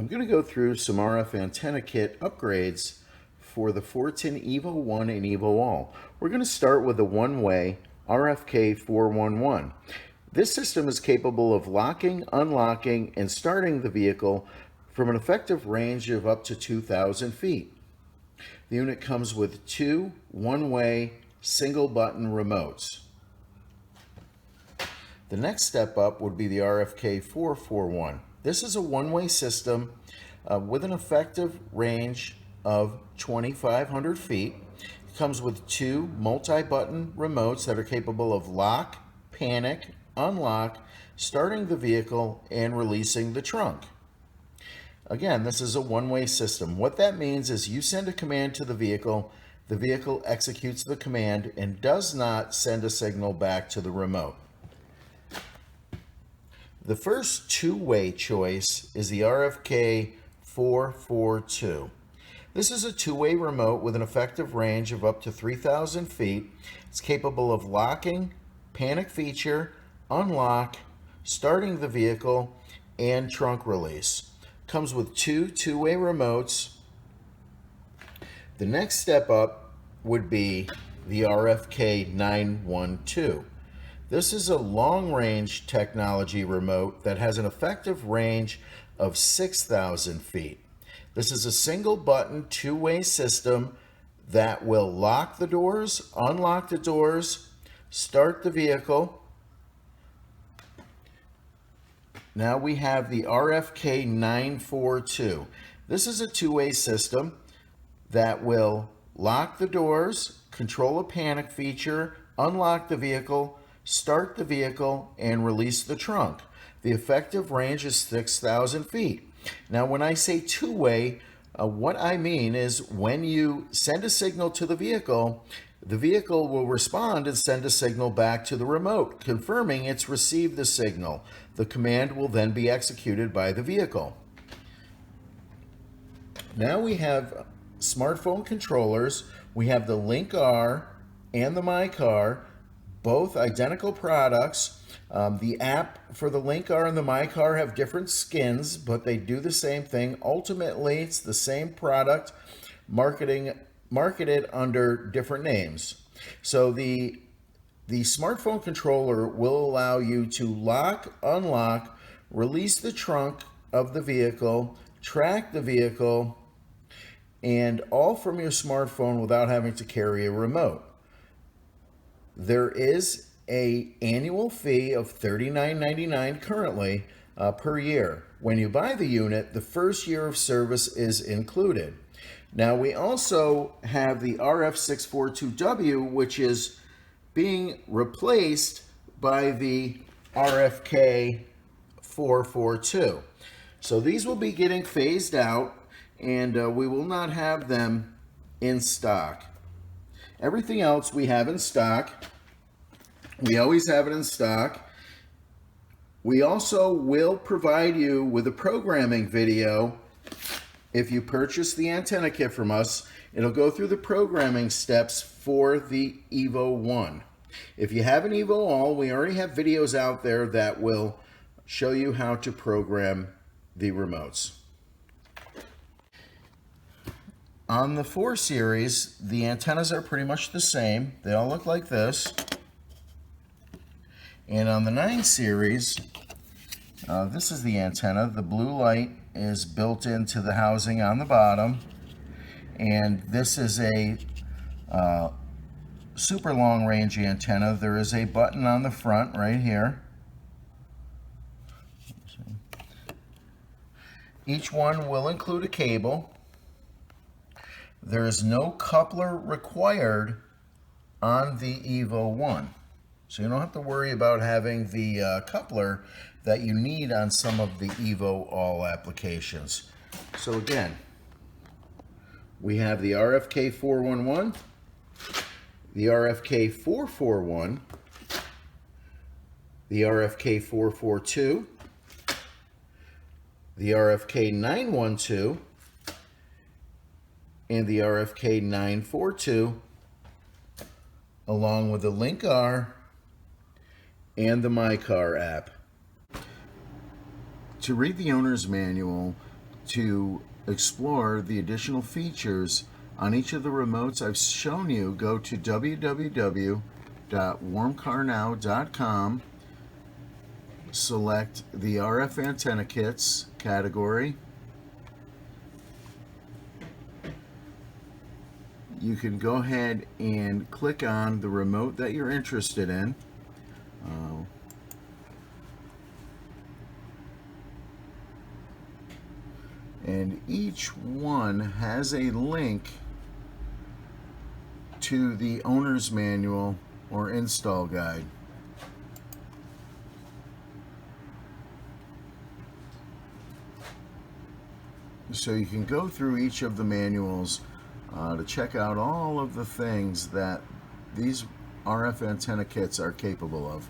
I'm going to go through some RF antenna kit upgrades for the FORTIN EVO-ONE and EVO-ALL. We're going to start with a one-way RFK411. This system is capable of locking, unlocking, and starting the vehicle from an effective range of up to 2,000 feet. The unit comes with two one-way single-button remotes. The next step up would be the RFK441. This is a one-way system with an effective range of 2,500 feet. It comes with two multi-button remotes that are capable of lock, panic, unlock, starting the vehicle, and releasing the trunk. Again, this is a one-way system. What that means is you send a command to the vehicle executes the command and does not send a signal back to the remote. The first two-way choice is the RFK442. This is a two-way remote with an effective range of up to 3,000 feet. It's capable of locking, panic feature, unlock, starting the vehicle, and trunk release. Comes with two-way remotes. The next step up would be the RFK912. This is a long-range technology remote that has an effective range of 6,000 feet. This is a single-button, two-way system that will lock the doors, unlock the doors, start the vehicle. Now we have the RFK942. This is a two-way system that will lock the doors, control a panic feature, unlock the vehicle, start the vehicle, and release the trunk. The effective range is 6,000 feet. Now, when I say two-way, what I mean is when you send a signal to the vehicle will respond and send a signal back to the remote, confirming it's received the signal. The command will then be executed by the vehicle. Now we have smartphone controllers. We have the Linkr and the MyCar, both identical products. The app for the Linkr and the MyCar have different skins, but they do the same thing. Ultimately, it's the same product marketed under different names. So the smartphone controller will allow you to lock, unlock, release the trunk of the vehicle, track the vehicle, and all from your smartphone without having to carry a remote. There is an annual fee of $39.99 currently per year. When you buy the unit, the first year of service is included. Now we also have the RF642W, which is being replaced by the RFK442. So these will be getting phased out, and we will not have them in stock. Everything else we have in stock. We always have it in stock. We also will provide you with a programming video. If you purchase the antenna kit from us, it'll go through the programming steps for the EVO-ONE. If you have an EVO-ALL, we already have videos out there that will show you how to program the remotes. On the 4 series, the antennas are pretty much the same. They all look like this. And on the 9 series, this is the antenna. The blue light is built into the housing on the bottom. And this is a super long range antenna. There is a button on the front right here. Each one will include a cable. There is no coupler required on the EVO-ONE. So you don't have to worry about having the coupler that you need on some of the EVO-ALL applications. So again, we have the RFK411, the RFK441, the RFK442, the RFK912, and the RFK942, along with the Linkr and the MyCar app. To read the owner's manual, to explore the additional features on each of the remotes I've shown you, go to www.warmcarnow.com, select the RF antenna kits category. You can go ahead and click on the remote that you're interested in. And each one has a link to the owner's manual or install guide. So you can go through each of the manuals to check out all of the things that these RF antenna kits are capable of.